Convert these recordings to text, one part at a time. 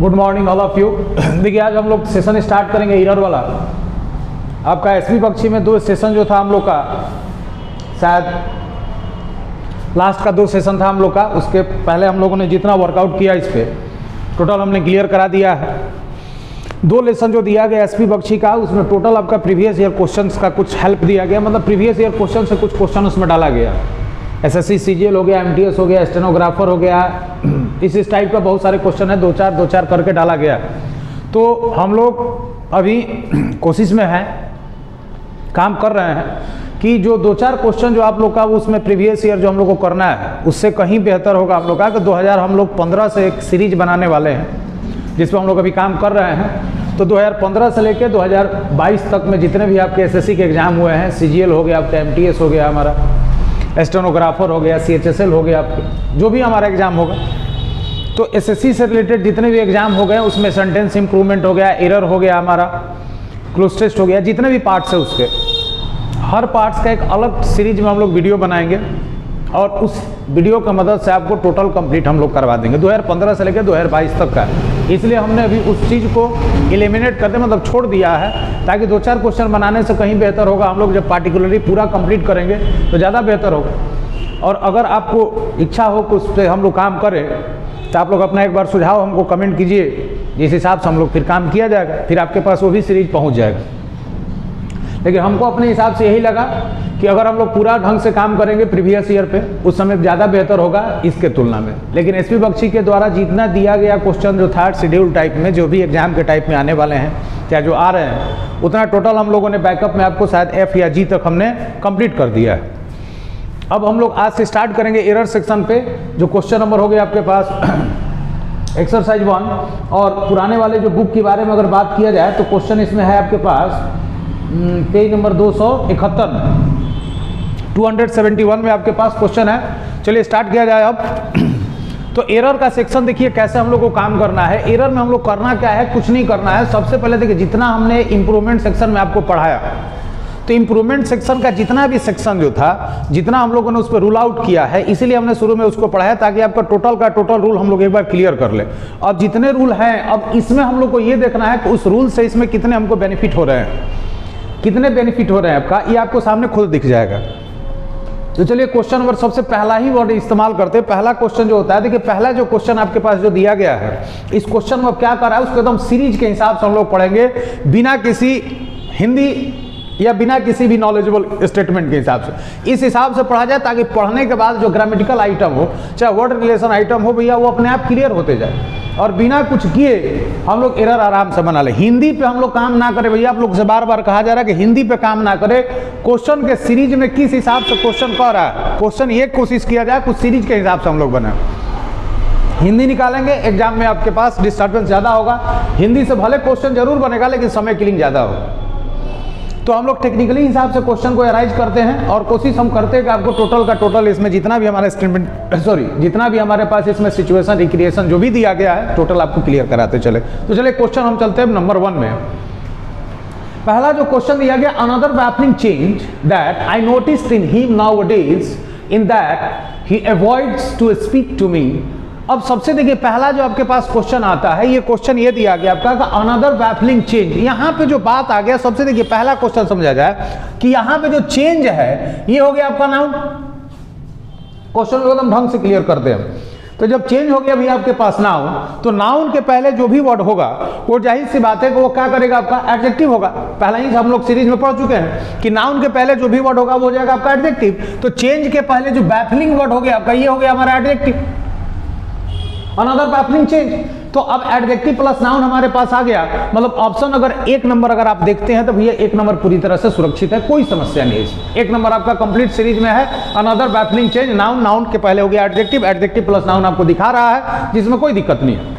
Good morning all of you. देखिए आज हम लोग सेशन स्टार्ट करेंगे एरर वाला। आपका एसपी बख्शी में 2 सेशन जो था हम लोग का, शायद लास्ट का 2 सेशन था हम लोग का, उसके पहले हम लोगों ने जितना वर्कआउट किया इस पर टोटल हमने क्लियर करा दिया है। 2 लेसन जो दिया गया एसपी बख्शी का, उसमें टोटल आपका प्रीवियस ईयर क्वेश्चंस का कुछ हेल्प दिया गया, मतलब प्रीवियस ईयर क्वेश्चन से कुछ क्वेश्चन उसमें डाला गया। एसएससी सीजीएल हो गया, एमटीएस हो गया, स्टेनोग्राफर हो गया, इस टाइप का बहुत सारे क्वेश्चन है, 2-4 करके डाला गया। तो हम लोग अभी कोशिश में हैं, काम कर रहे हैं कि जो 2-4 क्वेश्चन जो आप लोग का उसमें प्रीवियस ईयर जो हम लोग को करना है उससे कहीं बेहतर होगा हम लोग का। कि 2000 हम लोग 15 से एक सीरीज बनाने वाले हैं जिस पर हम लोग अभी काम कर रहे हैं। तो 2015 से लेकर 2022 तक में जितने भी आपके एसएससी के एग्जाम हुए हैं, सीजीएल हो गया, आपका एमटीएस हो गया, हमारा स्टेनोग्राफर हो गया, सीएचएसएल हो गया, आपके जो भी हमारा एग्जाम होगा, तो एसएससी से रिलेटेड जितने भी एग्जाम हो गए उसमें सेंटेंस इंप्रूवमेंट हो गया, एरर हो गया, हमारा क्लोज टेस्ट हो गया, जितने भी पार्ट्स है उसके हर पार्ट्स का एक अलग सीरीज में हम लोग वीडियो बनाएंगे और उस वीडियो की मदद से आपको टोटल कंप्लीट हम लोग करवा देंगे 2015 से लेकर 2022 तक का। इसलिए हमने अभी उस चीज़ को एलिमिनेट करते मतलब छोड़ दिया है, ताकि 2-4 क्वेश्चन बनाने से कहीं बेहतर होगा। हम लोग जब पार्टिकुलरली पूरा कंप्लीट करेंगे तो ज़्यादा बेहतर होगा। और अगर आपको इच्छा हो कि उस पर हम लोग काम करें तो आप लोग अपना एक बार सुझाव हमको कमेंट कीजिए, जिस हिसाब से हम लोग फिर काम किया जाएगा, फिर आपके पास वो भी सीरीज पहुँच जाएगा। लेकिन हमको अपने हिसाब से यही लगा कि अगर हम लोग पूरा ढंग से काम करेंगे प्रीवियस ईयर पे, उस समय ज़्यादा बेहतर होगा इसके तुलना में। लेकिन एसपी बख्शी के द्वारा जितना दिया गया क्वेश्चन जो थर्ड शेड्यूल टाइप में, जो भी एग्जाम के टाइप में आने वाले हैं, चाहे जो आ रहे हैं, उतना टोटल हम लोगों ने बैकअप में आपको शायद F या G तक हमने कंप्लीट कर दिया है। अब हम लोग आज से स्टार्ट करेंगे एरर सेक्शन पे। जो क्वेश्चन नंबर हो गया आपके पास एक्सरसाइज 1, और पुराने वाले जो बुक के बारे में अगर बात किया जाए तो क्वेश्चन इसमें है आपके पास पेज नंबर 271 271 में आपके पास क्वेश्चन है। चलिए स्टार्ट किया जाए अब। तो एरर का सेक्शन देखिए कैसे हम लोग को काम करना है। एरर में हम लोग करना क्या है, कुछ नहीं करना है। सबसे पहले देखिए जितना हमने इंप्रूवमेंट सेक्शन में आपको पढ़ाया, तो इंप्रूवमेंट सेक्शन का जितना भी सेक्शन जो था, जितना हम लोगों ने उस पर रूल आउट किया है, इसीलिए हमने शुरू में उसको पढ़ाया ताकि आपका टोटल का टोटल रूल हम लोग एक बार क्लियर कर ले। अब जितने रूल हैं, अब इसमें हम लोग को ये देखना है कि उस रूल से इसमें कितने हमको बेनिफिट हो रहे हैं, कितने बेनिफिट हो रहे हैं आपका, ये आपको सामने खुद दिख जाएगा। तो चलिए क्वेश्चन नंबर सबसे पहला ही वर्ड इस्तेमाल करते हैं। पहला क्वेश्चन जो होता है, देखिए पहला जो क्वेश्चन आपके पास जो दिया गया है, इस क्वेश्चन में क्या कर रहा है उसको एकदम सीरीज के हिसाब से हम लोग पढ़ेंगे, बिना किसी हिंदी या बिना किसी भी नॉलेजेबल स्टेटमेंट के हिसाब से। इस हिसाब से पढ़ा जाए ताकि पढ़ने के बाद जो ग्रामेटिकल आइटम हो, चाहे वर्ड रिलेशन आइटम हो, भैया वो अपने आप क्लियर होते जाए और बिना कुछ किए हम लोग एरर आराम से बना ले। हिंदी पे हम लोग काम ना करें भैया, आप लोग से बार बार कहा जा रहा है कि हिंदी पे काम ना करें। क्वेश्चन के सीरीज में किस हिसाब से क्वेश्चन कह रहा है, क्वेश्चन ये कोशिश किया जाए कुछ सीरीज के हिसाब से हम लोग बना। हिंदी निकालेंगे एग्जाम में आपके पास डिस्टर्बेंस ज़्यादा होगा। हिंदी से भले क्वेश्चन जरूर बनेगा लेकिन समय किलिंग ज़्यादा होगा। तो हम लोग टेक्निकली हिसाब से क्वेश्चन को अराइज करते हैं और कोशिश हम करते हैं कि आपको टोटल का टोटल इसमें जितना भी हमारा स्टेटमेंट जितना भी हमारे पास इसमें सिचुएशन रिक्रिएशन जो भी दिया गया है टोटल आपको क्लियर कराते चले। तो चलिए क्वेश्चन हम चलते हैं नंबर 1 में। पहला जो क्वेश्चन दिया गया, another baffling change that I noticed in him nowadays in that he avoids to speak to me. अब सबसे देखिए पहला जो आपके पास क्वेश्चन आता है, ये क्वेश्चन ये दिया गया आपका अनदर बैफलिंग चेंज। यहाँ पे जो बात आ गया, सबसे देखिए पहला क्वेश्चन समझा जाए कि यहाँ पे जो चेंज है ये हो गया आपका नाउन। क्वेश्चन को एकदम ढंग से क्लियर करते हैं। तो जब चेंज हो गया भैया आपके पास नाउन, तो नाउन के पहले जो भी वर्ड होगा वो जाहिर सी बात है कि वो क्या करेगा, आपका एडजेक्टिव होगा। पहले ही हम लोग सीरीज में पढ़ चुके हैं कि नाउन के पहले जो भी वर्ड होगा वो हो जाएगा आपका एडजेक्टिव। तो चेंज के पहले जो बैफलिंग वर्ड हो गया आपका, ये हो गया हमारा एडजेक्टिव, अनदर बैफलिंग चेंज। तो अब एडजेक्टिव प्लस नाउन हमारे पास आ गया, मतलब ऑप्शन अगर 1 नंबर अगर आप देखते हैं तो भैया 1 नंबर पूरी तरह से सुरक्षित है, कोई समस्या नहीं है। 1 नंबर आपका कंप्लीट सीरीज में है। Another baffling change, noun, noun के पहले हो गया एडजेक्टिव, एडजेक्टिव प्लस नाउन आपको दिखा रहा है, जिसमें कोई दिक्कत नहीं है।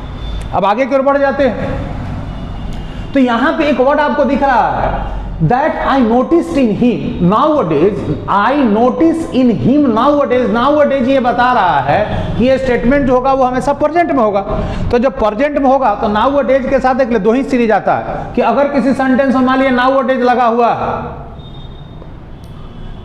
अब आगे की ओर बढ़ जाते हैं। तो यहां पे एक वर्ड आपको दिख रहा है that I noticed in him nowadays, I notice in him nowadays। nowadays ये बता रहा है कि ये स्टेटमेंट जो होगा वो हमेशा प्रेजेंट में होगा। तो जब प्रेजेंट में होगा तो nowadays के साथ देख ले 2 ही सीरीज आता है कि अगर किसी सेंटेंस में मान लिया nowadays लगा हुआ है,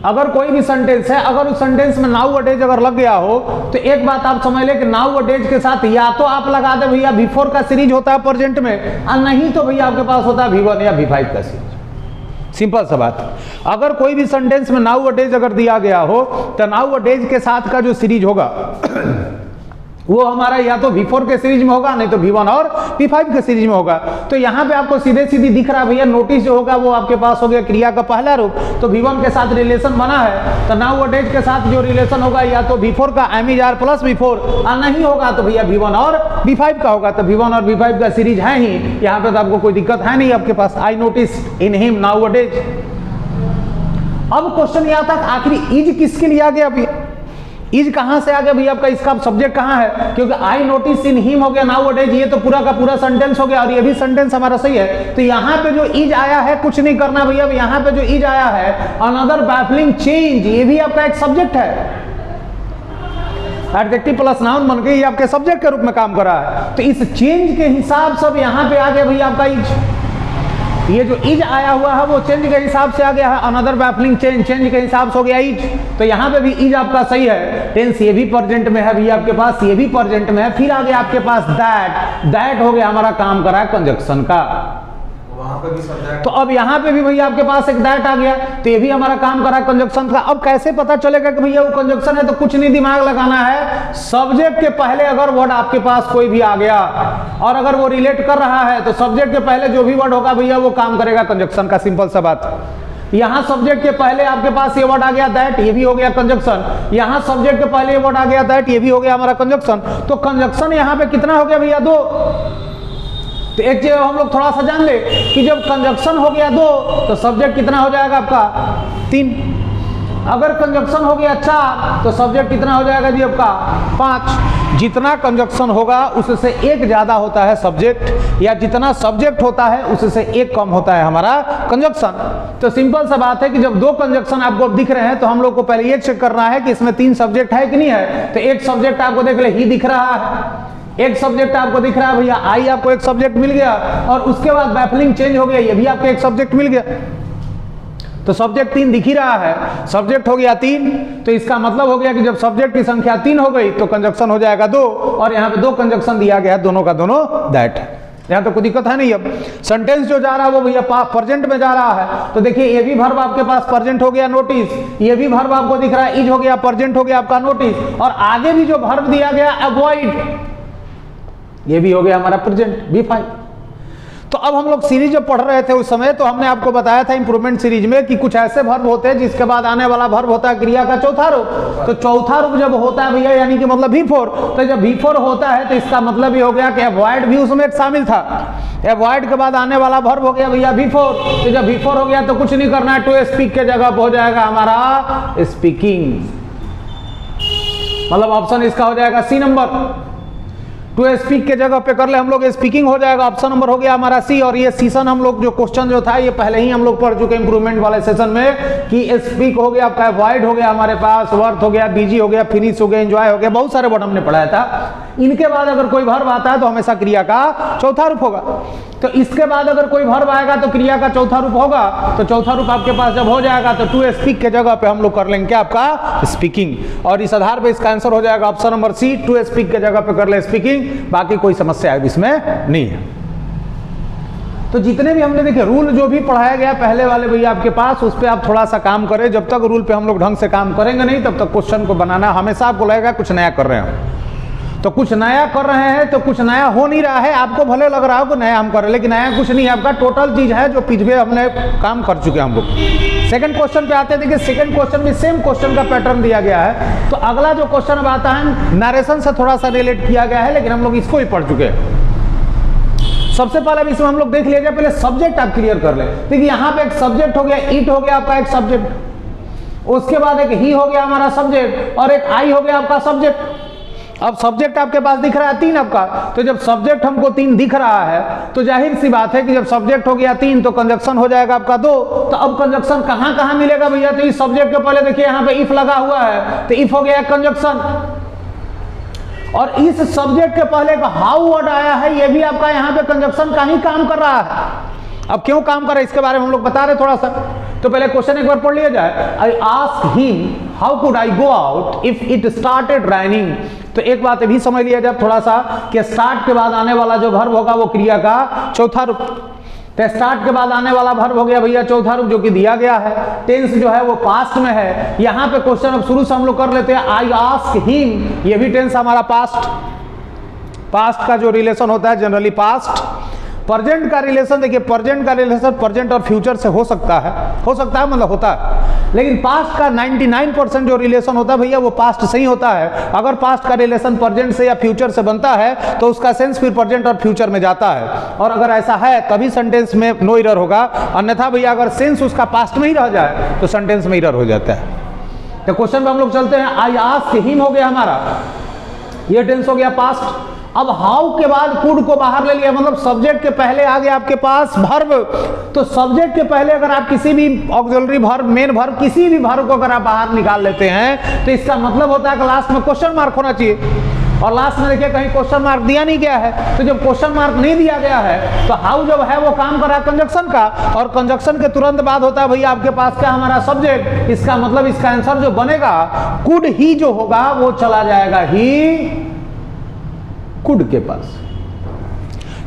अगर कोई भी सेंटेंस है, अगर उस सेंटेंस में नाउ अडेज अगर लग गया हो तो एक बात आप समझ ले कि नाउ अडेज के साथ या तो आप लगा दे भैया बिफोर का सीरीज होता है प्रेजेंट में, और नहीं तो भैया आपके पास होता है V1 या V5 का सीरीज। सिंपल सा बात। अगर कोई भी सेंटेंस में नाउ अडेज अगर दिया गया हो तो नाउ अडेज के साथ का जो सीरीज होगा वो हमारा या तो V4 के सीरीज में होगा, नहीं तो V1 और V5 के सीरीज में होगा। तो यहाँ पे आपको सीधे सीधी दिख रहा है भैया, नोटिस जो होगा वो आपके पास हो गया क्रिया का पहला रूप, तो V1 के साथ रिलेशन बना है, तो नाउ अडेज के साथ जो रिलेशन होगा या तो V4 का M=R प्लस V4, और नहीं होगा तो भैया V1 और V5 का होगा। तो V1 और V5 का सीरीज है ही, यहाँ पे तो आपको कोई दिक्कत है नहीं आपके पास। I notice in him nowadays. अब क्वेश्चन यह था आखिर इज किसके लिए आ गया भैया, इज कहां से आ गया भैया आपका, इसका सब्जेक्ट कहां है, क्योंकि आई नोटिस इन हिम हो गया नाउ अडेज, ये तो पूरा का पूरा सेंटेंस हो गया और ये भी सेंटेंस हमारा सही है। तो यहां पे जो इज आया है कुछ नहीं करना भैया, यहां पे जो इज आया है अनदर बैफलिंग चेंज, ये भी आपका एक सब्जेक्ट है, एडजेक्टिव प्लस नाउन बन के ये आपके सब्जेक्ट के रूप में काम कर रहा है। तो इस चेंज के हिसाब से यहां पे आ गया भैया आपका इज, ये जो इज आया हुआ है वो चेंज के हिसाब से आ गया है, अनदर बैफलिंग चेंज, चेंज के हिसाब से हो गया इज। तो यहाँ पे भी इज आपका सही है, टेंस ये भी प्रेजेंट में है भैया आपके पास, ये भी प्रेजेंट में है। फिर आ गया आपके पास दैट, दैट हो गया हमारा काम करा है कंजक्शन का, वहां पे भी सब। तो अब यहाँ पे भी भैया आपके पास एक दैट आ गया, तो ये भी हमारा काम करा कंजक्शन का। अब कैसे पता चलेगा कि भैया वो कंजक्शन है, तो कुछ नहीं दिमाग लगाना है, सब्जेक्ट के पहले अगर वर्ड आपके पास कोई भी आ गया और अगर वो रिलेट कर रहा है तो सब्जेक्ट के पहले जो भी वर्ड होगा भैया वो काम करेगा कंजक्शन का। सिंपल सा बात। यहाँ सब्जेक्ट के पहले आपके पास ये वर्ड आ गया दैट, ये भी हो गया कंजक्शन। यहाँ सब्जेक्ट के पहले ये वर्ड आ गया दैट, ये भी हो गया हमारा कंजक्शन। तो कंजक्शन यहाँ पे कितना हो गया भैया, 2। तो एक चीज हम लोग थोड़ा सा जान ले कि जब कंजक्शन हो गया 2 तो सब्जेक्ट कितना हो जाएगा आपका 3। अगर कंजक्शन हो गया 4 तो सब्जेक्ट कितना हो जाएगा जी आपका 5। जितना कंजक्शन होगा उससे एक ज्यादा होता है सब्जेक्ट, या जितना सब्जेक्ट होता है उससे एक कम होता है हमारा कंजक्शन। तो सिंपल सा बात है कि जब 2 कंजक्शन आपको दिख रहे हैं तो हम लोग को पहले ये चेक करना है कि इसमें 3 सब्जेक्ट है कि नहीं है। तो एक सब्जेक्ट आपको देख ले ही दिख रहा है, एक सब्जेक्ट आपको दिख रहा है भैया आई, आपको एक सब्जेक्ट मिल गया, और उसके बाद बैफलिंग चेंज हो गया, ये भी आपको एक सब्जेक्ट मिल गया। तो सब्जेक्ट 3 दिख ही रहा है, सब्जेक्ट हो गया 3, तो इसका मतलब हो गया कि जब सब्जेक्ट की संख्या 3 हो गई तो कंजक्शन हो जाएगा 2, और यहाँ पे 2 कंजक्शन दिया गया है, दोनों का दोनों दैट है। यहाँ तो कोई दिक्कत है नहीं। अब सेंटेंस जो जा रहा है वो भैया प्रेजेंट में जा रहा है, तो देखिए ये भी वर्ब आपके पास प्रेजेंट हो गया नोटिस, ये भी वर्ब आपको दिख रहा है इज हो गया प्रेजेंट हो गया आपका नोटिस, और आगे भी जो वर्ब दिया गया अवॉइड, ये भी हो गया हमारा प्रेजेंट V5। तो अब हम लोग सीरीज जब पढ़ रहे थे उस समय तो हमने आपको बताया था इंप्रूवमेंट सीरीज में कि कुछ ऐसे वर्ब होते हैं जिसके बाद आने वाला वर्ब होता है क्रिया का चौथा रूप। तो चौथा रूप जब होता है भैया यानी कि मतलब V4, तो जब V4 होता है तो इसका मतलब ये हो गया कि अवॉइड भी उसमें शामिल था। अवॉइड के बाद आने वाला वर्ब हो गया भैया V4, तो जब V4 हो गया तो कुछ नहीं करना है, टू स्पीक के जगह हो जाएगा हमारा स्पीकिंग, मतलब ऑप्शन इसका हो जाएगा C नंबर। टू स्पीक के जगह पे कर ले हम लोग स्पीकिंग हो जाएगा, ऑप्शन नंबर हो गया हमारा C। और ये सेशन हम लोग जो क्वेश्चन जो था ये पहले ही हम लोग पढ़ चुके इंप्रूवमेंट वाले सेशन में कि स्पीक हो गया आपका, अवॉइड हो गया हमारे पास, वर्थ हो गया, बिजी हो गया, फिनिश हो गया, एंजॉय हो गया, बहुत सारे वर्ड हमने पढ़ाया था। इनके बाद अगर कोई वर्ब आता है तो हमेशा क्रिया का चौथा रूप होगा। तो इसके बाद अगर कोई वर्ब आएगा तो क्रिया का चौथा रूप होगा। तो चौथा रूप आपके पास जब हो जाएगा तो टू स्पीक के जगह पे हम लोग कर लेंगे क्या आपका स्पीकिंग, और इस आधार पे इसका आंसर हो जाएगा option number C, to speak के जगह पे कर ले स्पीकिंग। बाकी कोई समस्या इसमें नहीं है। तो जितने भी हमने देखे रूल जो भी पढ़ाया गया पहले वाले भैया आपके पास, उस पर आप थोड़ा सा काम करें। जब तक रूल पे हम लोग ढंग से काम करेंगे नहीं तब तक क्वेश्चन को बनाना हमेशा आपको लगेगा कुछ नया कर रहे हैं। तो कुछ नया कर रहे हैं तो कुछ नया हो नहीं रहा है, आपको भले लग रहा हो कि नया हम कर रहे हैं, लेकिन नया कुछ नहीं है, आपका टोटल चीज है जो पिछले हमने काम कर चुके हैं हम लोग। सेकंड क्वेश्चन पे आते हैं। देखिए सेकंड क्वेश्चन में सेम क्वेश्चन का पैटर्न दिया गया है। तो अगला जो क्वेश्चन अब आता है नरेशन से थोड़ा सा रिलेट किया गया है, लेकिन हम लोग इसको ही पढ़ चुके हैं। सबसे पहले इसमें हम लोग देख लिया जाए, पहले सब्जेक्ट आप क्लियर कर ले। देखिए यहाँ पे एक सब्जेक्ट हो गया, इट हो गया आपका एक सब्जेक्ट, उसके बाद एक ही हो गया हमारा सब्जेक्ट, और एक आई हो गया आपका सब्जेक्ट। अब सब्जेक्ट आपके पास दिख रहा है 3 आपका, तो जब सब्जेक्ट हमको 3 दिख रहा है तो जाहिर सी बात है कि जब सब्जेक्ट हो गया 3 तो कंजक्शन हो जाएगा आपका 2। तो अब कंजक्शन कहां कहां मिलेगा भैया, तो इस सब्जेक्ट के पहले देखिए यहाँ पे इफ लगा हुआ है, तो इफ हो गया कंजक्शन, और इस सब्जेक्ट के पहले एक हाउ वर्ड आया है, ये भी आपका यहाँ पे कंजक्शन का ही काम कर रहा है। अब क्यों काम कर रहा है इसके बारे में हम लोग बता रहे थोड़ा सा। तो पहले क्वेश्चन एक बार पढ़ लिया जाए। I ask him how could I go out if it started raining. तो एक बात भी समझ लिया जाए थोड़ा सा कि स्टार्ट के बाद आने वाला जो वर्ब होगा वो क्रिया का चौथा रूप। तो स्टार्ट के बाद आने वाला वर्ब हो गया भैया चौथा रूप जो कि दिया गया है। टेंस जो है वो पास्ट में है। यहां पे क्वेश्चन अब शुरू से हम लोग कर लेते हैं। आई आस्क हिम, ये भी टेंस हमारा पास्ट का जो रिलेशन होता है जनरली पास्ट। प्रेजेंट का रिलेशन देखिए, प्रेजेंट का रिलेशन प्रेजेंट और फ्यूचर से हो सकता है मतलब होता है, लेकिन पास्ट का 99% जो रिलेशन होता है भैया वो पास्ट से ही होता है। अगर पास्ट का रिलेशन प्रेजेंट से या फ्यूचर से बनता है तो उसका सेंस फिर प्रेजेंट और फ्यूचर में जाता है, और अगर ऐसा है तभी सेंटेंस में नो एरर होगा, अन्यथा भैया अगर सेंस उसका पास्ट में ही रह जाए तो सेंटेंस में एरर हो जाता है। तो क्वेश्चन पे हम लोग चलते हैं। आई आस्क हिम हो गया हमारा, ये टेंस हो गया पास्ट। अब हाउ के बाद कुड को बाहर ले लिया, मतलब सब्जेक्ट के पहले आ गया आपके पास वर्ब। तो सब्जेक्ट के पहले अगर आप किसी भी ऑक्सिलरी वर्ब, मेन वर्ब, किसी भी वर्ब को अगर आप बाहर निकाल लेते हैं तो इसका मतलब होता है कि लास्ट में क्वेश्चन मार्क होना चाहिए, और लास्ट में देखिए कहीं क्वेश्चन मार्क दिया नहीं गया है। तो जब क्वेश्चन मार्क नहीं दिया गया है तो हाउ जब है वो काम कर रहा है कंजक्शन का, और कंजक्शन के तुरंत बाद होता है भैया आपके पास क्या हमारा सब्जेक्ट। इसका मतलब इसका आंसर जो बनेगा कुड ही जो होगा वो चला जाएगा ही कुड के पास,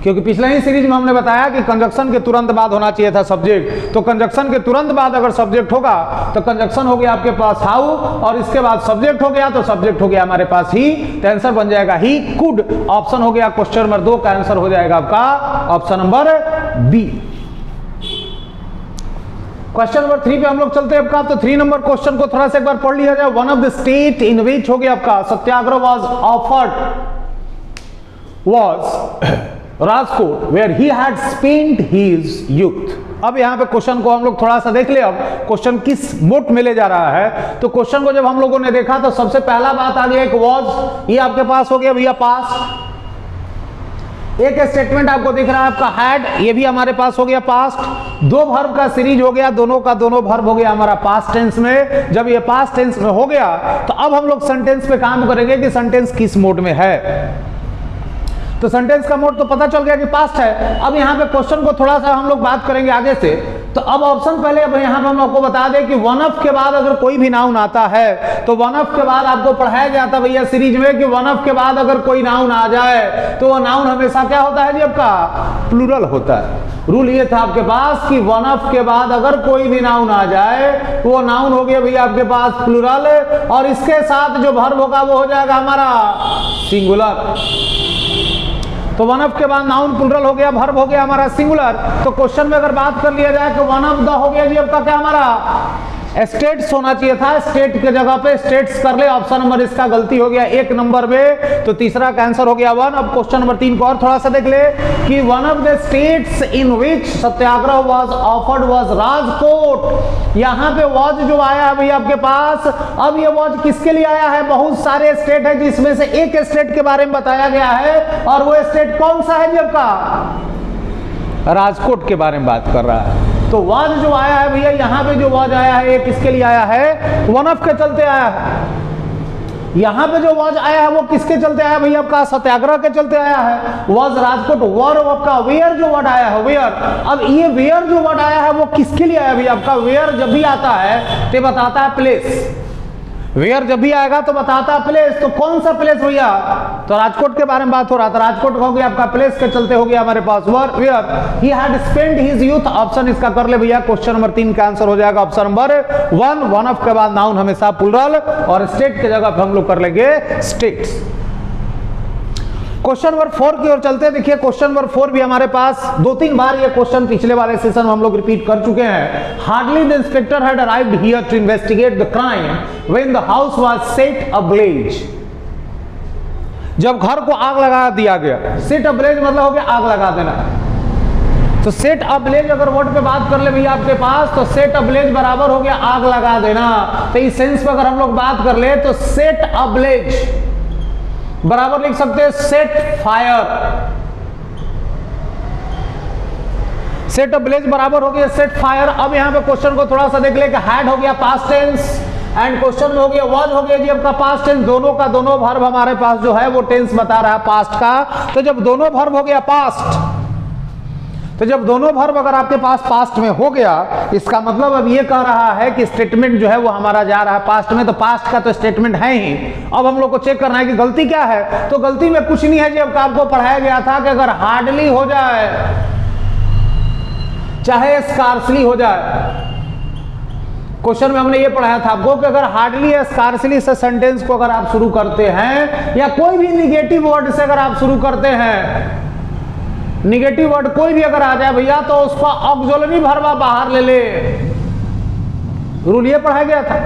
क्योंकि पिछले ही सीरीज में हमने बताया कि कंजक्शन के तुरंत बाद होना चाहिए था सब्जेक्ट। तो कंजक्शन के तुरंत बाद अगर सब्जेक्ट होगा तो कंजक्शन हो गया आपके पास हाउ, और इसके बाद सब्जेक्ट हो गया तो सब्जेक्ट हो गया हमारे पास ही, तो आंसर बन जाएगा ही कुड। ऑप्शन हो गया क्वेश्चन नंबर 2 का आंसर हो जाएगा आपका option number B. Question number 3 पे हम लोग चलते हैं आपका। तो 3 नंबर क्वेश्चन को थोड़ा सा एक बार पढ़ लिया जाए। One of the state in which हो गया आपका सत्याग्रह was offered was Rajkot where he had spent his youth। अब यहाँ पे क्वेश्चन को हम लोग थोड़ा सा देख ले। अब क्वेश्चन किस मोड में ले जा रहा है, तो क्वेश्चन को जब हम लोगों ने देखा तो सबसे पहला बात आ गया एक was, ये आपके पास हो गया भैया पास्ट। एक स्टेटमेंट आपको दिख रहा है आपका हैड, ये भी हमारे पास हो गया पास्ट। दो वर्ब का सीरीज हो गया, दोनों का दोनों वर्ब हो गया हमारा पास्ट टेंस में। जब ये पास्ट टेंस में हो गया तो अब हम लोग सेंटेंस पे काम करेंगे कि सेंटेंस किस मोड में है। तो सेंटेंस का मोड तो पता चल गया कि पास्ट है। अब यहाँ पे क्वेश्चन को थोड़ा सा हम लोग बात करेंगे आगे से। तो अब ऑप्शन पहले अब यहाँ पे हम आपको बता दें कि वन ऑफ के बाद अगर कोई भी नाउन आता है तो वन ऑफ के बाद आपको पढ़ाया जाता भैया सीरीज में कि वन ऑफ के बाद अगर कोई नाउन आ जाए तो वो नाउन हमेशा क्या होता है जी आपका प्लूरल होता है। रूल ये था आपके पास कि वन ऑफ के बाद अगर कोई भी नाउन आ जाए तो वो नाउन हो गया भैया आपके पास प्लूरल, और इसके साथ जो वर्ब होगा वो हो जाएगा हमारा सिंगुलर। तो वन ऑफ के बाद नाउन प्लूरल हो गया, वर्ब हो गया हमारा सिंगुलर। तो क्वेश्चन में अगर बात कर लिया जाए कि वन ऑफ द हो गया जी आपका क्या हमारा स्टेट्स होना चाहिए था, स्टेट के जगह पे स्टेट्स कर ले। ऑप्शन नंबर इसका गलती हो गया 1 नंबर में, तो तीसरा का आंसर हो गया 1। अब क्वेश्चन नंबर 3 को और थोड़ा सा देख ले कि one of the states in which Satyagraha was offered was Rajkot. यहाँ पे वाज जो आया है भैया आपके पास, अब ये वाज किसके लिए आया है, बहुत सारे स्टेट है जिसमें से एक स्टेट के बारे में बताया गया है, और वो स्टेट कौन सा है जी आपका राजकोट के बारे में बात कर रहा है। तो वाज जो आया है भैया यहाँ पे जो वाज आया है ये किसके लिए आया है, वन ऑफ के चलते आया है। यहाँ पे जो वाज आया है वो किसके चलते आया भैया आपका सत्याग्रह के चलते आया है। वाज राजकोट, वर आपका वेयर जो वर्ड आया है वेयर। अब ये वेयर जो वर्ड आया है वो किसके लिए आया भैया आपका, वेयर जब भी आता है तो बताता है प्लेस, वेयर जब भी आएगा तो बताता है प्लेस। तो कौन सा प्लेस भैया, तो राजकोट के बारे में बात हो रहा था, राजकोट हो गया आपका प्लेस के चलते हो गया हमारे पास where he had spent his youth. Option इसका कर ले भैया, क्वेश्चन नंबर 3 का आंसर हो जाएगा ऑप्शन नंबर 1। वन ऑफ के बाद नाउन हमेशा प्लूरल, और स्टेट के जगह पे हम लोग कर लेंगे स्टेट्स। क्वेश्चन नंबर 4 की ओर चलते हैं। देखिए क्वेश्चन नंबर 4 भी हमारे पास 2-3 बार ये क्वेश्चन पिछले वाले सेशन में हम लोग रिपीट कर चुके हैं। Hardly the inspector had arrived here to investigate the crime when the house was set ablaze. जब घर को आग लगा दिया गया, सेट अब्लेज मतलब हो गया आग लगा देना। तो सेट अब्लेज अगर वर्ड पे बात कर ले भैया आपके पास, तो सेट अब्लेज बराबर हो गया आग लगा देना। तो इस सेंस में अगर हम लोग बात कर ले तो सेट अब्लेज बराबर लिख सकते हैं सेट फायर। सेट अब्लेज बराबर हो गया सेट फायर। अब यहां पे क्वेश्चन को थोड़ा सा देख ले कि हैड हो गया पास्ट टेंस एंड क्वेश्चन में हो गया वाज हो गया जी आपका पास्ट टेंस। दोनों का दोनों वर्ब हमारे पास जो है वो टेंस बता रहा है पास्ट का। तो जब दोनों वर्ब हो गया पास्ट तो जब दोनों वर्ब अगर आपके पास पास्ट में हो गया, इसका मतलब अब ये कह रहा है कि स्टेटमेंट जो है वो हमारा जा रहा है पास्ट में, तो पास्ट का तो स्टेटमेंट है ही। अब हम लोग को चेक करना है कि गलती क्या है। तो गलती में कुछ नहीं है, जब आपको पढ़ाया गया था कि अगर हार्डली हो जाए चाहे स्कार्सली हो जाए, क्वेश्चन में हमने ये पढ़ाया था आपको कि अगर हार्डली या स्कार्सली से सेंटेंस को अगर आप शुरू करते हैं, या कोई भी निगेटिव वर्ड से अगर आप शुरू करते हैं, निगेटिव वर्ड कोई भी अगर आ जाए भैया, तो उसका ऑक्सिलरी वर्ब बाहर ले ले। रूल ये पढ़ाया गया था।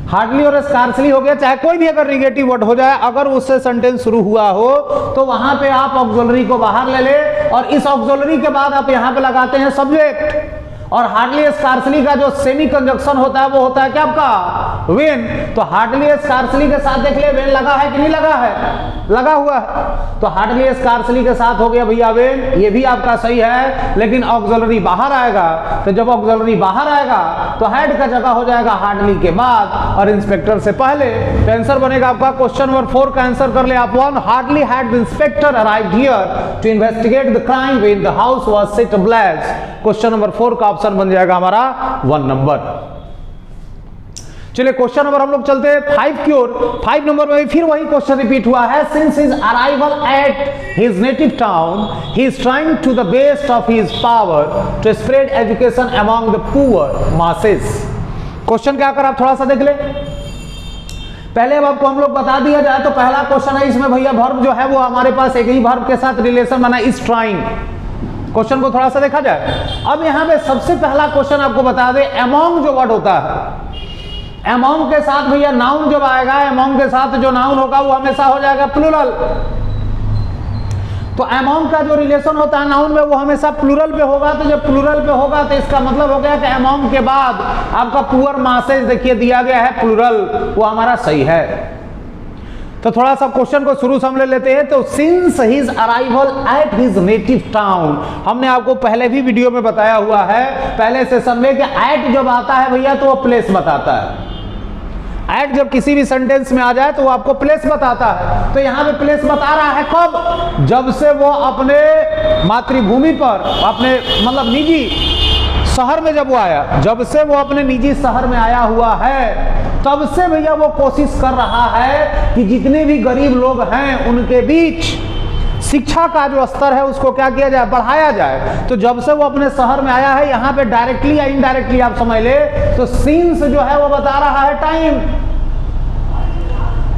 हार्डली और स्कार्सली हो गया, चाहे कोई भी अगर निगेटिव वर्ड हो जाए, अगर उससे सेंटेंस शुरू हुआ हो तो वहां पे आप ऑक्सिलरी को बाहर ले ले, और इस ऑक्सिलरी के बाद आप यहां पे लगाते हैं सब्जेक्ट। और हार्डली स्कार्सली का जो सेमी कंजक्शन होता है वो होता है क्या आपका वेन। तो हार्डली स्कार्सली के साथ देख ले वेन लगा है कि नहीं लगा है, लगा हुआ है। तो हार्डली स्कार्सली के साथ हो गया भैया वेन, ये भी आपका सही है, लेकिन ऑक्सिलरी बाहर आएगा। तो जब ऑक्सिलरी बाहर आएगा तो हेड का जगह हो जाएगा हार्डली के बाद और इंस्पेक्टर से पहले। तो आंसर बनेगा आपका क्वेश्चन नंबर 4 का आंसर कर ले आप 1। Hardly had the inspector arrived here to investigate the crime when the house was set ablaze. Question number 4 का ऑप्शन बन जाएगा हमारा 1 नंबर। चलिए क्वेश्चन नंबर हम लोग चलते हैं 5 की ओर। 5 नंबर में फिर वही क्वेश्चन रिपीट हुआ है। Since his arrival at his native town he is trying to the best of his power to spread education among the poor masses. Question क्या कर आप थोड़ा सा देख ले। पहले अब आपको हम लोग बता दिया जाए तो पहला क्वेश्चन है, इसमें भैया वर्ब जो है वो हमारे पास एक ही वर्ब के साथ रिलेशन बना, इज ट्राइंग। क्वेश्चन को थोड़ा सा देखा जाए। अब यहां पे सबसे पहला क्वेश्चन आपको बता दे, अमोंग जो वर्ड होता है, अमोंग के साथ भैया नाउन जब आएगा, अमोंग के साथ जो नाउन होगा वो हमेशा हो जाएगा प्लूरल। तो अमोंग का जो रिलेशन होता है नाउन में वो हमेशा प्लूरल पे होगा। तो जब प्लूरल पे होगा तो इसका मतलब हो गया कि अमोंग के बाद आपका पुअर मासेस देखिए दिया गया है प्लूरल, वो हमारा सही है। तो थोड़ा सा क्वेश्चन को शुरू से हम ले लेते हैं। तो since his arrival at his native town, हमने आपको पहले भी वीडियो में बताया हुआ है पहले सेशन में कि एट जब आता है भैया तो वो प्लेस बताता है। एट जब किसी भी सेंटेंस में आ जाए तो वो आपको प्लेस बताता है। तो यहाँ पे प्लेस बता रहा है कब, जब से वो अपने मातृभूमि पर, अपने मतलब निजी शहर में जब वो आया, जब से वो अपने निजी शहर में आया हुआ है तब से भैया वो कोशिश कर रहा है कि जितने भी गरीब लोग हैं उनके बीच शिक्षा का जो स्तर है उसको क्या किया जाए, बढ़ाया जाए। तो जब से वो अपने शहर में आया है, यहाँ पे डायरेक्टली या इनडायरेक्टली आप समझ ले, तो सिंस जो है वो बता रहा है टाइम।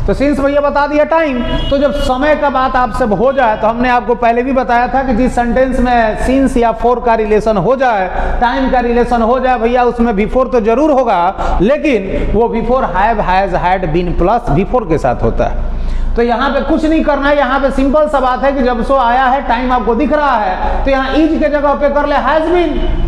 तो सिंस भैया बता दिया टाइम। तो जब समय का बात आपसे हो जाए तो हमने आपको पहले भी बताया था कि जिस सेंटेंस में सिंस या फॉर का रिलेशन हो जाए, टाइम का रिलेशन हो जाए भैया, उसमें बिफोर तो जरूर होगा, लेकिन वो before have, has, had, been plus before के साथ होता है। तो यहाँ पे कुछ नहीं करना है, यहाँ पे सिंपल सा बात है कि जब सो आया है, टाइम आपको दिख रहा है, तो यहाँ इज के जगह पे कर ले हैज बीन।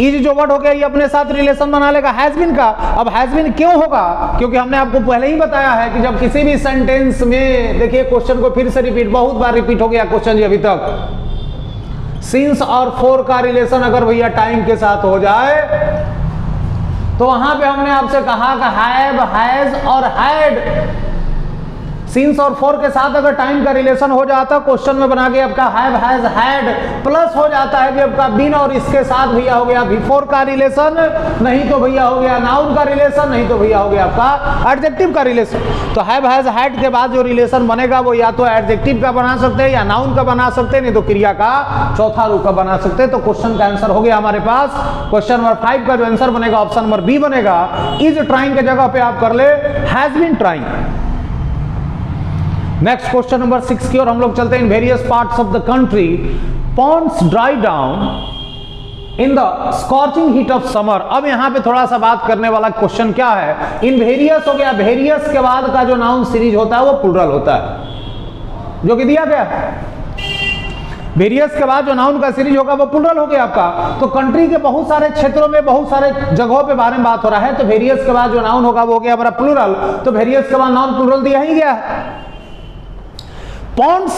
इज जो वर्ड हो गया ये अपने साथ रिलेशन बना लेगा हैज बीन का। अब हैज बीन क्यों होगा, क्योंकि हमने आपको पहले ही बताया है कि जब किसी भी सेंटेंस में, देखिए क्वेश्चन को फिर से रिपीट, बहुत बार रिपीट हो गया क्वेश्चन अभी तक, सिंस और फॉर का रिलेशन अगर भैया टाइम के साथ हो जाए तो वहां पे हमने आपसे कहा कि हैव, हैज और हैड, सिंस और फॉर के साथ अगर टाइम का रिलेशन हो जाता, क्वेश्चन में बना के आपका हैव, हैज, हैड प्लस हो जाता है कि आपका बीन और इसके साथ भैया हो गया बिफोर का रिलेशन, नहीं तो भैया हो गया नाउन का रिलेशन, नहीं तो भैया हो गया आपका एडजेक्टिव का रिलेशन। तो हैव, हैज, हैड के बाद जो रिलेशन बनेगा वो या तो एडजेक्टिव का बना सकते हैं या नाउन का बना सकते हैं, नहीं तो क्रिया का चौथा रूप का बना सकते हैं। तो क्वेश्चन का आंसर हो गया हमारे पास, क्वेश्चन नंबर 5 का जो आंसर बनेगा ऑप्शन नंबर बी बनेगा। इज ट्राइंग के जगह पे आप कर ले has been trying. Next question number 6 की ओर हम लोग चलते हैं। In various parts of the country ponds dry down in the scorching heat of summer. अब यहां पे थोड़ा सा बात करने वाला क्वेश्चन क्या है, इन वेरियस हो गया, वेरियस के बाद का जो नाउन सीरीज होता है वो प्लूरल होता है, जो कि दिया गया वेरियस के बाद जो नाउन का सीरीज होगा वो प्लूरल हो गया आपका। तो कंट्री के बहुत सारे क्षेत्रों में, बहुत सारे जगहों पे बारे में बात हो रहा है, तो वेरियस के बाद जो नाउन होगा वो हो गया हमारा प्लूरल। तो वेरियस के बाद नाउन प्लूरल दिया ही गया है। पॉन्ड्स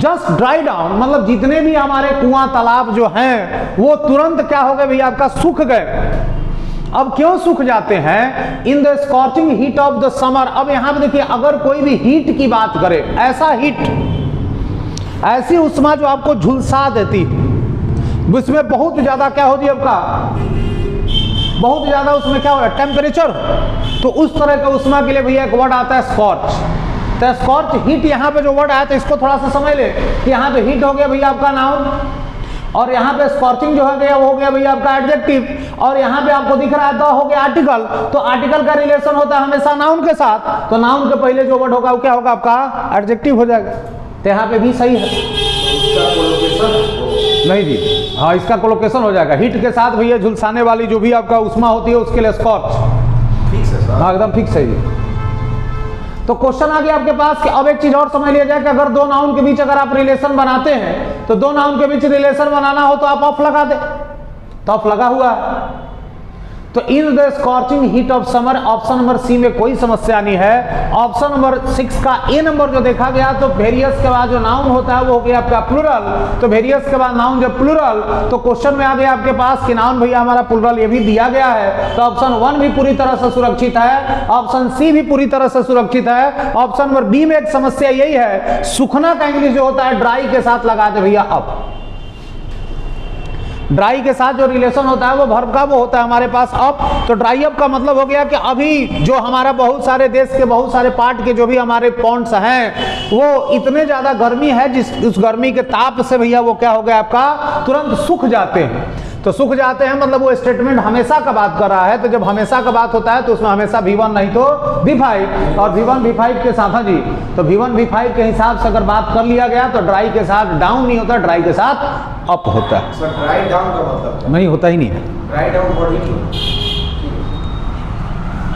जस्ट ड्राई डाउन, मतलब जितने भी हमारे कुआं तालाब जो हैं वो तुरंत क्या हो गए भैया आपका सूख गए। अब क्यों सूख जाते हैं, इन the scorching heat of the summer. अब यहां पे देखिए अगर कोई भी हीट की बात करे, ऐसी उष्मा जो आपको झुलसा देती है, उसमें बहुत ज्यादा क्या होती है आपका, बहुत ज्यादा उसमें क्या हो रहा है, टेम्परेचर। तो उस तरह के उष्मा के लिए भैया एक वर्ड आता है स्कॉर्च। तो स्कॉर्च हीट यहाँ पे जो वर्ड आया तो इसको थोड़ा सा समझ ले कि यहाँ पे हीट हो गया भैया आपका नाउन, और यहाँ पे स्कॉर्चिंग जो हो गया वो हो गया भैया आपका एडजेक्टिव, और यहाँ पे आपको दिख रहा है द हो गया आर्टिकल। तो आर्टिकल का रिलेशन होता है हमेशा नाउन के साथ, तो नाउन के पहले जो वर्ड होगा वो क्या होगा आपका एडजेक्टिव हो जाएगा। तो यहाँ पे भी सही है, नहीं जी, हाँ इसका कोलोकेशन हो जाएगा हीट के साथ भैया, झुलसाने वाली जो भी आपका उष्मा होती है उसके लिए स्कॉर्च। फिक्स है सर, हाँ एकदम फिक्स है जी। तो क्वेश्चन आ गया आपके पास कि अब एक चीज और समझ लिया जाए कि अगर दो नाउन के बीच अगर आप रिलेशन बनाते हैं तो दो नाउन के बीच रिलेशन बनाना हो तो आप ऑफ लगा दे, तो ऑफ लगा हुआ है। तो in the scorching heat of summer, option number C में कोई समस्या नहीं है। ऑप्शन नंबर 6 का ए नंबर जो देखा गया, तो वेरियस के बाद जो नाउन होता है वो हो गया आपका प्लूरल, तो वेरियस के बाद नाउन जब प्लूरल, तो क्वेश्चन में आ गया आपके पास कि नाउन भैया हमारा प्लूरल ये भी दिया गया है, तो ऑप्शन 1 भी पूरी तरह से सुरक्षित है, ऑप्शन सी भी पूरी तरह से सुरक्षित है। ऑप्शन नंबर बी में एक समस्या यही है, सूखना का इंग्लिश जो होता है ड्राई के साथ लगा दे भैया। अब ड्राई के साथ जो रिलेशन होता है वो वर्ब का वो होता है हमारे पास अप, तो ड्राई अप का मतलब हो गया कि अभी जो हमारा बहुत सारे देश के बहुत सारे पार्ट के जो भी हमारे पॉइंट्स हैं वो इतने ज्यादा गर्मी है, जिस उस गर्मी के ताप से भैया वो क्या हो गया आपका तुरंत सूख जाते हैं। तो सूख जाते हैं मतलब वो स्टेटमेंट हमेशा का बात कर रहा है, तो जब हमेशा का बात होता है तो उसमें हमेशा V1 नहीं तो V5, और V1 V5 के साथ, हाँ जी, तो V1 V5 के हिसाब से अगर बात कर लिया गया तो ड्राई के साथ डाउन नहीं होता, ड्राई के साथ अप होता है। सर ड्राई डाउन का मतलब नहीं होता ही नहीं है। ड्राई डाउन बॉडी की।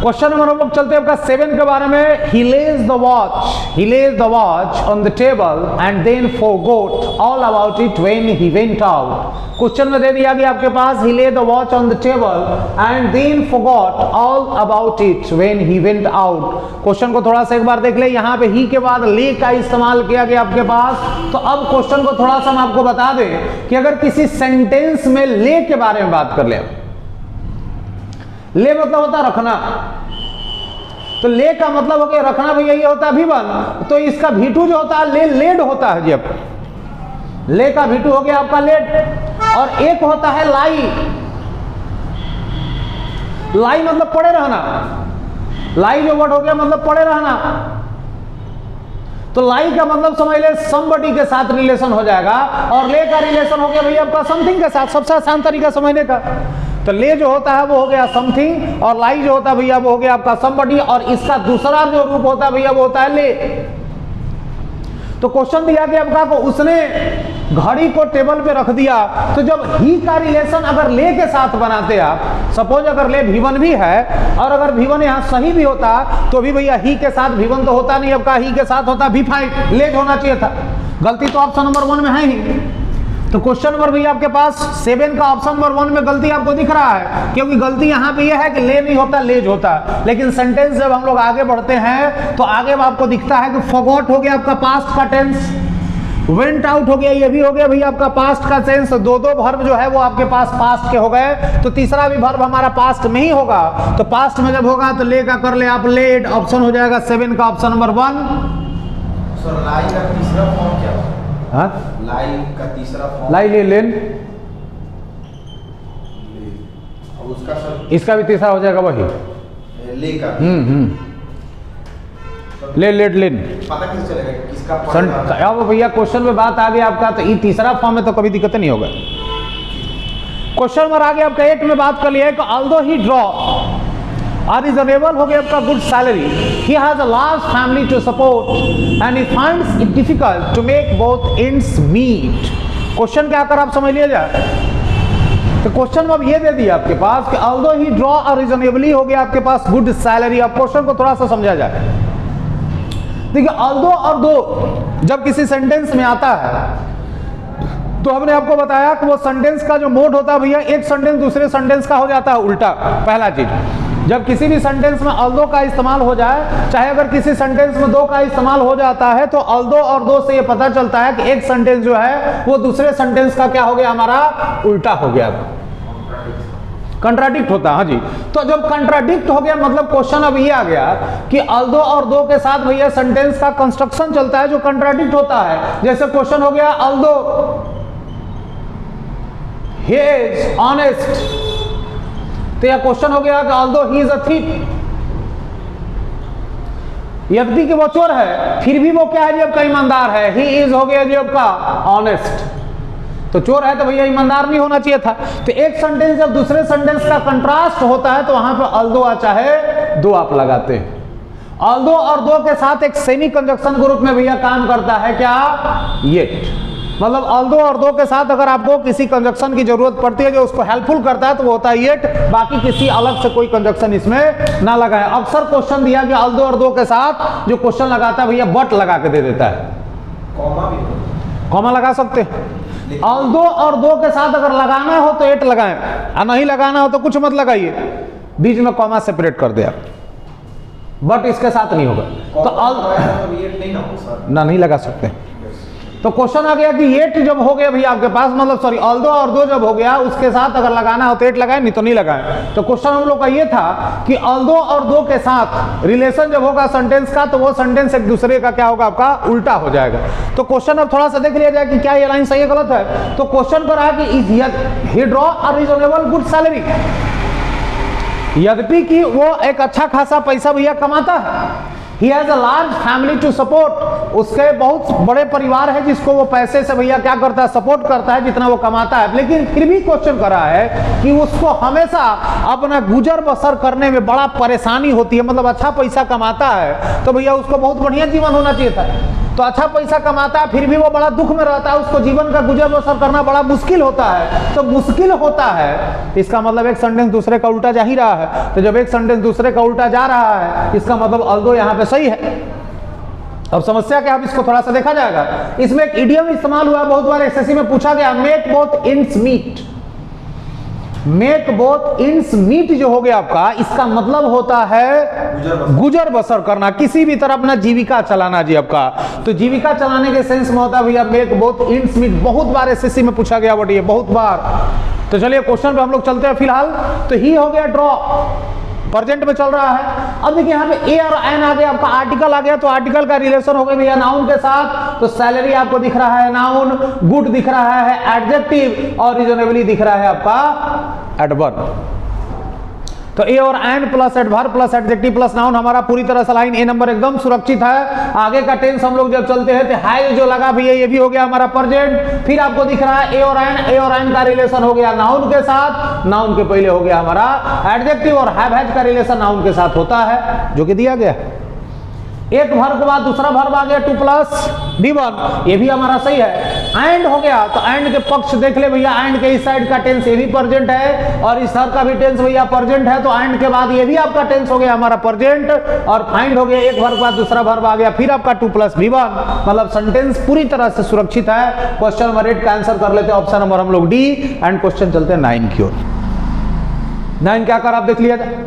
क्वेश्चन नंबर हम लोग चलते हैं आपका 7 के बारे में। he lays the watch on the table and then forgot all about it when he went out। Question में दे दिया गया आपके पास he laid the watch on the table and then forgot all about it when he went out। Question को थोड़ा सा एक बार देख ले, यहाँ पे ही के बाद ले का इस्तेमाल किया गया आपके पास। तो अब क्वेश्चन को थोड़ा सा हम आपको बता दें कि अगर किसी सेंटेंस में ले के बारे में बात कर ले, ले मतलब होता है रखना, तो ले का मतलब हो गया रखना भैया, ये होता है V1, तो इसका V2 जो होता है ले लेड होता है जी। अब ले का V2 हो गया आपका लेड, और एक होता है लाई। लाई मतलब पड़े रहना, लाई जो वर्ड हो गया मतलब पड़े रहना, तो लाई का मतलब समझ ले somebody के साथ रिलेशन हो जाएगा, और ले का रिलेशन हो गया भैया आपका समथिंग के साथ। सबसे आसान तरीका समझने का, तो ले जो होता है वो हो गया समथिंग, और लाई जो होता है भैया वो हो गया आपका somebody, और इसका दूसरा जो रूप होता है भैया वो होता है ले। तो क्वेश्चन दिया गया आपका को उसने घड़ी को टेबल पे रख दिया, तो जब ही का रिलेशन अगर ले के साथ बनाते आप, सपोज अगर ले V1 भी है और अगर V1 यहाँ सही भी होता तो भी भैया ही के साथ V1 तो होता नहीं, आपका ही के साथ होता V5, ले होना चाहिए था। गलती तो ऑप्शन नंबर 1 में है ही। तो क्वेश्चन नंबर भैया आपके पास 7 का ऑप्शन नंबर 1 में गलती आपको दिख रहा है, क्योंकि गलती यहाँ पे यह है कि ले नहीं होता लेज होता है। लेकिन सेंटेंस जब हम लोग आगे बढ़ते हैं तो आगे आपको दिखता है कि फॉरगॉट हो गया आपका पास्ट का टेंस, वेंट आउट हो गया, ये भी हो गया भैया आपका पास्ट का टेंस। दो वर्ब जो है वो आपके पास पास्ट के हो गए, तो तीसरा भी वर्ब हमारा पास्ट में ही होगा। तो पास्ट में जब होगा तो ले का कर ले आप लेड, ऑप्शन हो जाएगा 7 का ऑप्शन नंबर 1। सर लाई का तीसरा फॉर्म क्या है? हाँ लाई का तीसरा फॉर्म लाई ले लेन, अब उसका सर इसका भी तीसरा हो जाएगा वही ले का। ले लेट लेन। पता कैसे चलेगा किसका? अब भैया क्वेश्चन में बात आ गई आपका, तो ये तीसरा फॉर्म में तो कभी दिक्कत नहीं होगा। क्वेश्चन नंबर आ गया आपका 8 में बात कर लिया है कि ऑल्दो ही ड्रॉ और इज अनेबल हो गया आपका good salary, he has a large family to support and he finds it difficult to make both ends meet. Question क्या कर आप समझ लिया जाए, तो क्वेश्चन में अब ये दे दिया आपके पास कि ऑल्दो ही ड्रॉ और रीजनेबली हो गया आपके पास गुड सैलरी। अब क्वेश्चन को थोड़ा सा समझा जाए, देखिए ऑल्दो और दो जब किसी सेंटेंस में आता है तो हमने आपको बताया कि वो सेंटेंस का जो मोड होता है भैया, एक सेंटेंस दूसरे सेंटेंस का हो जाता है उल्टा। पहला चीज, जब किसी भी सेंटेंस में ऑल्दो का इस्तेमाल हो जाए, चाहे अगर किसी सेंटेंस में दो का इस्तेमाल हो जाता है, तो ऑल्दो और दो से ये पता चलता है कि एक सेंटेंस जो है वो दूसरे सेंटेंस का क्या हो गया, हमारा उल्टा हो गया। कंट्राडिक्ट होता है। हाँ जी, तो जब कंट्राडिक्ट हो गया मतलब क्वेश्चन अब ये आ गया कि अल्दो और दो के साथ भैया सेंटेंस का कंस्ट्रक्शन चलता है जो कंट्राडिक्ट होता है। जैसे क्वेश्चन हो गया अल्दो ही इज ऑनेस्ट, तो यह क्वेश्चन हो गया कि although he is a thief, यद्यपि कि वो चोर है फिर भी वो क्या है जी आपका ईमानदार है। ही इज हो गया जी आपका ऑनेस्ट, तो चोर है तो भैया ईमानदार नहीं होना चाहिए था। तो एक सेंटेंस जब दूसरे सेंटेंस का कंट्रास्ट होता है तो वहां पर अल्दो आ चाहे दो आप लगाते हैं। अल्दो और दो के साथ एक सेमी कंजक्शन के रूप में भैया काम करता है क्या, येट। मतलब अल्दो और दो के साथ अगर आपको किसी कंजक्शन की जरूरत पड़ती है जो उसको हेल्पफुल करता है तो वो होता है येट, बाकी किसी अलग से कोई कंजक्शन इसमें ना लगाए। अक्सर क्वेश्चन दिया कि अल्दो और दो के साथ जो क्वेश्चन लगाता है भैया बट लगा के दे देता है, कॉमा लगा सकते हैं। अल्दो और दो के साथ अगर लगाना हो तो एट लगाएं और नहीं लगाना हो तो कुछ मत लगाइए, बीच में कॉमा सेपरेट कर दे आप, बट इसके साथ नहीं होगा तो नहीं लगा सकते। तो क्वेश्चन आ गया कि एट जब हो गया भैया आपके पास, मतलब सॉरी अल्दो और दो जब हो गया उसके साथ अगर लगाना हो तो एट लगाए, नहीं तो नहीं लगाए। तो क्वेश्चन हम लोग का ये था कि अल्दो और दो के साथ रिलेशन जब होगा सेंटेंस का तो वो सेंटेंस एक दूसरे का क्या होगा आपका उल्टा हो जाएगा। तो क्वेश्चन अब थोड़ा सा देख लिया जाए कि क्या ये लाइन सही है गलत है। तो क्वेश्चन पर आया कि he draw a reasonable good salary, यद्यपि कि वो एक अच्छा खासा पैसा भैया कमाता है। He has a large family to support, उसके बहुत बड़े परिवार है जिसको वो पैसे से भैया क्या करता है, सपोर्ट करता है जितना वो कमाता है। लेकिन फिर भी क्वेश्चन करा है कि उसको हमेशा अपना गुजर बसर करने में बड़ा परेशानी होती है। मतलब अच्छा पैसा कमाता है तो भैया उसको बहुत बढ़िया जीवन होना चाहिए था, तो अच्छा पैसा कमाता है फिर भी वो बड़ा दुख में रहता है, उसको जीवन का गुजर बसर करना बड़ा मुश्किल होता है। तो मुश्किल होता है इसका मतलब एक सेंटेंस दूसरे का उल्टा जा ही रहा है। तो जब एक सेंटेंस दूसरे का उल्टा जा रहा है इसका मतलब अल्दो यहाँ पे सही है। अब समस्या क्या है, इसको थोड़ा सा देखा जाएगा। इसमें एक इडियम इस्तेमाल हुआ, बहुत बार एसएससी में पूछा गया, make both ends meet. Make both ends meet जो हो गया आपका, इसका मतलब होता है गुजर बसर करना, किसी भी तरह अपना जीविका चलाना जी आपका। तो जीविका चलाने के सेंस में होता है भैया मेक बोथ एंड्स मीट। बहुत बार एसएससी में पूछा गया बट ये बहुत बार। तो चलिए क्वेश्चन पे हम लोग चलते हैं फिलहाल। तो ही हो गया ड्रॉ, प्रेजेंट में चल रहा है। अब देखिए यहाँ पे ए और एन आ गया, आपका आर्टिकल आ गया, तो आर्टिकल का रिलेशन हो गया भैया नाउन के साथ। तो सैलरी आपको दिख रहा है नाउन, गुड दिख रहा है एडजेक्टिव और रीजनेबली दिख रहा है आपका एडवर्ब। तो ए और an plus adverb plus adjective plus noun हमारा पूरी तरह से लाइन ए नंबर एकदम सुरक्षित है। आगे का टेंस हम लोग जब चलते हैं तो है जो लगा भैया ये भी हो गया हमारा प्रेजेंट। फिर आपको दिख रहा है ए और एन का रिलेशन हो गया नाउन के साथ, नाउन के पहले हो गया हमारा एडजेक्टिव और हैव का रिलेशन नाउन के साथ होता है जो कि दिया गया। एक वर्ब के बाद दूसरा वर्ब आ गया 2 + B1, ये भी हमारा सही है। एंड हो गया तो एंड के पक्ष देख ले भैया, एंड के इस साइड का टेंस ये भी प्रेजेंट है और इस साइड का भी टेंस भैया प्रेजेंट है। तो एंड के बाद ये भी आपका टेंस हो गया हमारा प्रेजेंट और फाइंड हो गया। एक वर्ब के बाद दूसरा वर्ब आ गया, फिर आपका 2 + B1, मतलब सेंटेंस पूरी तरह से सुरक्षित है। क्वेश्चन नंबर 8 का आंसर कर लेते हैं, ऑप्शन नंबर हम लोग डी। एंड क्वेश्चन चलते हैं 9 की ओर। 9 क्या कर आप देख लिया जाए।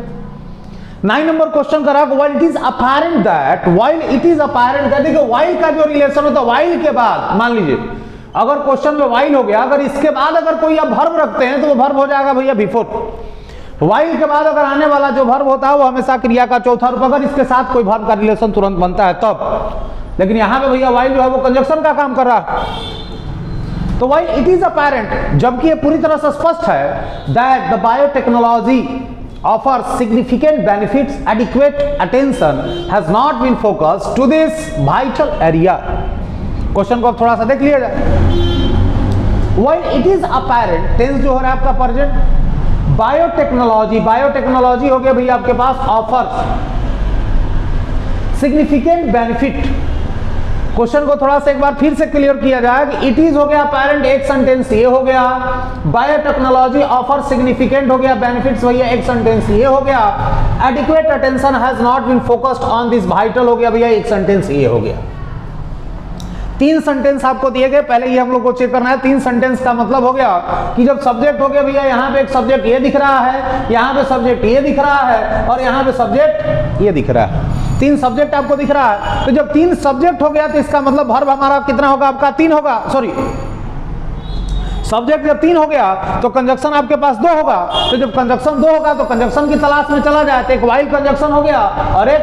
9 नंबर क्वेश्चन करा while it is apparent that, while it is apparent that, देखिए while का जो रिलेशन होता है while के बाद, मान लीजिए अगर क्वेश्चन में while हो गया, अगर इसके बाद अगर कोई आप वर्ब रखते हैं तो वो वर्ब हो जाएगा भैया बिफोर। while के बाद अगर आने वाला जो वर्ब होता है वो हमेशा क्रिया का चौथा रूप, अगर इसके साथ कोई वर्ब का रिलेशन तुरंत बनता है तब। लेकिन यहां पे भैया while जो है वो कंजक्शन का काम कर रहा है। तो while it is apparent, जबकि ये पूरी तरह से स्पष्ट है that the biotechnology offers significant benefits, adequate attention has not been focused to this vital area। Question को अब थोड़ा सा देख लिया जाए। While it is apparent, tense जो हो रहा है आपका प्रेजेंट। बायोटेक्नोलॉजी हो गया भैया आपके पास ऑफर सिग्निफिकेंट बेनिफिट। क्वेश्चन को थोड़ा सा एक बार फिर से क्लियर किया जाए कि इट इज हो गया अपेरेंट, एक सेंटेंस ये हो गया। बायोटेक्नोलॉजी ऑफर सिग्निफिकेंट हो गया, बेनिफिट्स भैया एक सेंटेंस ये हो गया। Adequate attention has not been focused on this vital हो गया भैया एक सेंटेंस ये हो गया। 3 सेंटेंस आपको दिए गए, पहले ये हम लोग को चेक करना है। 3 सेंटेंस का मतलब हो गया कि जब सब्जेक्ट हो गया भैया यहाँ पे एक सब्जेक्ट ये दिख रहा है, यहाँ पे सब्जेक्ट ये दिख रहा है और यहाँ पे सब्जेक्ट ये दिख रहा है। 3 सब्जेक्ट आपको दिख रहा है। तो जब 3 सब्जेक्ट हो गया तो इसका मतलब वर्ब हमारा कितना होगा आपका 3 होगा, सॉरी सब्जेक्ट जब 3 हो गया तो कंजक्शन आपके पास 2 होगा, तो जब कंजक्शन 2 होगा तो कंजक्शन की तलाश में चला जाए, तो एक वाइल कंजक्शन हो गया और एक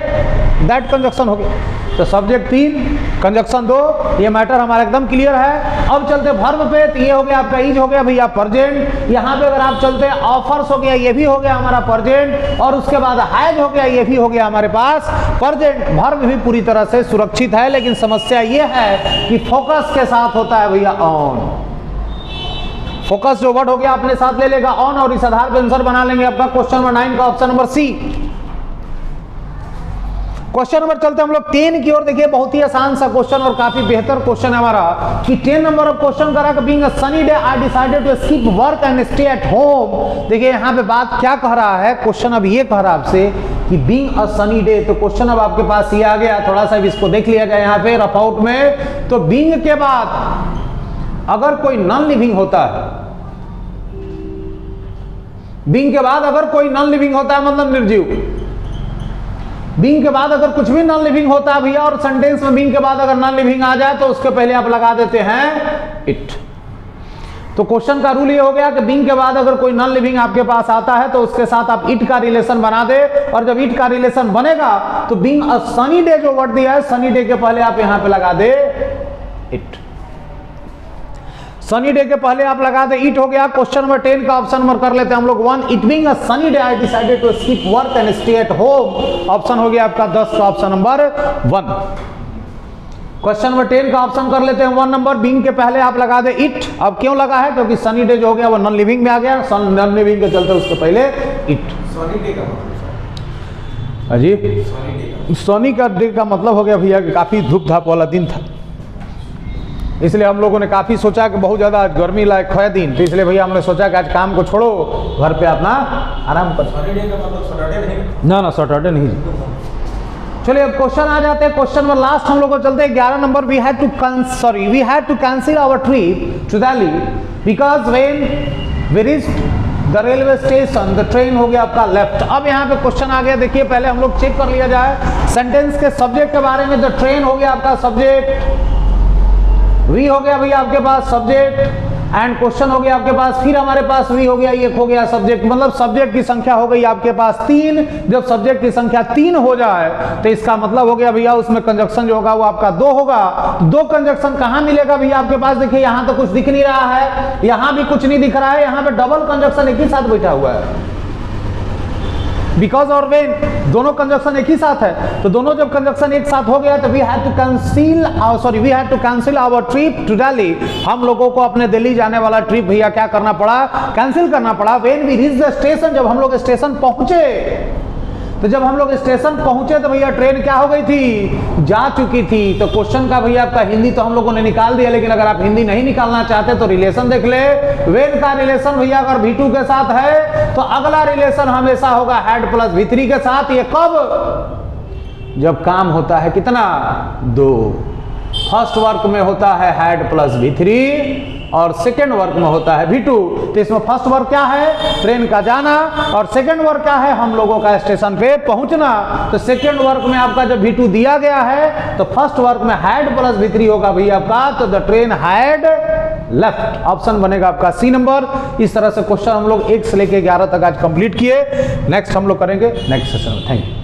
दैट कंजक्शन हो गया। तो सब्जेक्ट 3 कंजक्शन 2, ये मैटर हमारा एकदम क्लियर है। अब चलते वर्ब पे, तो ये हो गया आपका इज हो गया भैया प्रेजेंट। यहाँ पे अगर आप चलते ऑफर्स हो गया, ये भी हो गया हमारा प्रेजेंट, और उसके बाद हैज हो गया, ये भी हो गया हमारे पास प्रेजेंट। वर्ब भी पूरी तरह से सुरक्षित है, लेकिन समस्या ये है कि फोकस के साथ होता है भैया ऑन। फोकस जो वर्ड हो गया अपने साथ ले लेगा ऑन, और इस आधार पर आंसर बना लेंगे आपका क्वेश्चन नंबर 9 का option number C. Question number चलते हम लोग 10 की ओर। देखिए बहुत ही आसान सा क्वेश्चन और काफी बेहतर क्वेश्चन है हमारा कि 10 नंबर ऑफ क्वेश्चन करा कि being a sunny day I decided to skip work and stay at home. देखिए यहाँ पे बात क्या कह रहा है, क्वेश्चन अब ये कह रहा है आपसे कि बीइंग अ सनी डे, तो क्वेश्चन अब आपके पास ये आ गया, थोड़ा सा इसको देख लिया जाए यहाँ पे रफ आउट में। तो बीइंग के बाद अगर कोई नॉन लिविंग होता है, बीइंग के बाद अगर कोई नॉन लिविंग होता है मतलब निर्जीव, बीइंग के बाद अगर कुछ भी नॉन लिविंग होता है भैया, और सेंटेंस में बीइंग के बाद अगर नॉन लिविंग आ जाए तो उसके पहले आप लगा देते हैं इट। तो क्वेश्चन का रूल ये हो गया कि बीइंग के बाद अगर कोई नॉन लिविंग आपके पास आता है तो उसके साथ आप इट का रिलेशन बना दे, और जब इट का रिलेशन बनेगा तो बीइंग अ सनी डे जो वर्ड दिया है, सनी डे के पहले आप यहां पे लगा दे इट। सनी डे के पहले आप लगा दे इट हो गया। क्वेश्चन नंबर 10 का ऑप्शन नंबर कर लेते हैं हम लोग 1। It being a sunny day I decided to skip work and stay at home. Option हो गया आपका 10 का ऑप्शन नंबर 1। क्वेश्चन नंबर 10 का ऑप्शन कर लेते हैं 1 नंबर। बीइंग के पहले आप लगा दे इट। अब क्यों लगा है, क्योंकि सनी डे जो हो गया वो नॉन लिविंग में आ गया, नॉन लिविंग के चलते उसके पहले इट। सनी डे का मतलब जी सनी का डे का मतलब हो गया भैया कि काफी धूप धाप वाला दिन था, इसलिए हम लोगों ने काफी सोचा कि बहुत ज्यादा गर्मी लायक है दिन, तो इसलिए भैया हमने सोचा कि आज काम को छोड़ो, घर पे अपना आराम कर। सनी डे का मतलब सैटरडे नहीं? ना सैटरडे नहीं। चलिए अब क्वेश्चन आ जाते हैं, क्वेश्चन नंबर लास्ट हम लोग को चलते हैं 11 number. We had to cancel our trip to Delhi because when we reached the railway station the train हो गया आपका लेफ्ट। अब यहाँ पे क्वेश्चन आ गया, देखिए पहले हम लोग चेक कर लिया जाए सेंटेंस के सब्जेक्ट के बारे में। द ट्रेन हो गया आपका सब्जेक्ट, वी हो गया भैया आपके पास सब्जेक्ट, एंड क्वेश्चन हो गया आपके पास, फिर हमारे पास वी हो गया, ये हो गया सब्जेक्ट। मतलब सब्जेक्ट की संख्या हो गई आपके पास 3। जब सब्जेक्ट की संख्या 3 हो जाए तो इसका मतलब हो गया भैया उसमें कंजक्शन जो होगा वो आपका 2 होगा। 2 कंजक्शन कहां मिलेगा भैया आपके पास, देखिए यहां तो कुछ दिख नहीं रहा है, यहां भी कुछ नहीं दिख रहा है, यहां पे डबल कंजक्शन एक ही साथ बैठा हुआ है। बिकॉज और व्हेन दोनों कंजक्शन एक ही साथ है, तो दोनों जब कंजक्शन एक साथ हो गया तो we had to cancel our trip to Delhi. हम लोगों को अपने दिल्ली जाने वाला ट्रिप भैया क्या करना पड़ा, कैंसिल करना पड़ा। When we reach the station, जब हम लोग स्टेशन पहुंचे, तो जब हम लोग स्टेशन पहुंचे तो भैया ट्रेन क्या हो गई थी, जा चुकी थी। तो क्वेश्चन का भैया आपका हिंदी तो हम लोगों ने निकाल दिया, लेकिन अगर आप हिंदी नहीं निकालना चाहते तो रिलेशन देख ले। व्हेन का रिलेशन भैया अगर V2 के साथ है तो अगला रिलेशन हमेशा होगा हैड प्लस V3 के साथ। ये कब, जब काम होता है कितना, 2। फर्स्ट वर्क में होता है हैड प्लस V3 और सेकेंड वर्क में होता है V2। तो इसमें फर्स्ट वर्क क्या है, ट्रेन का जाना, और सेकेंड वर्क क्या है, हम लोगों का स्टेशन पे पहुंचना। तो सेकेंड वर्क में आपका जब V2 दिया गया है तो फर्स्ट वर्क में हैड प्लस V3 होगा भैया आपका, तो the train had left. Option बनेगा आपका C नंबर। इस तरह से क्वेश्चन हम लोग 1 से लेकर 11 तक आज कंप्लीट किए। नेक्स्ट हम लोग करेंगे नेक्स्ट सेशन में। Thank you.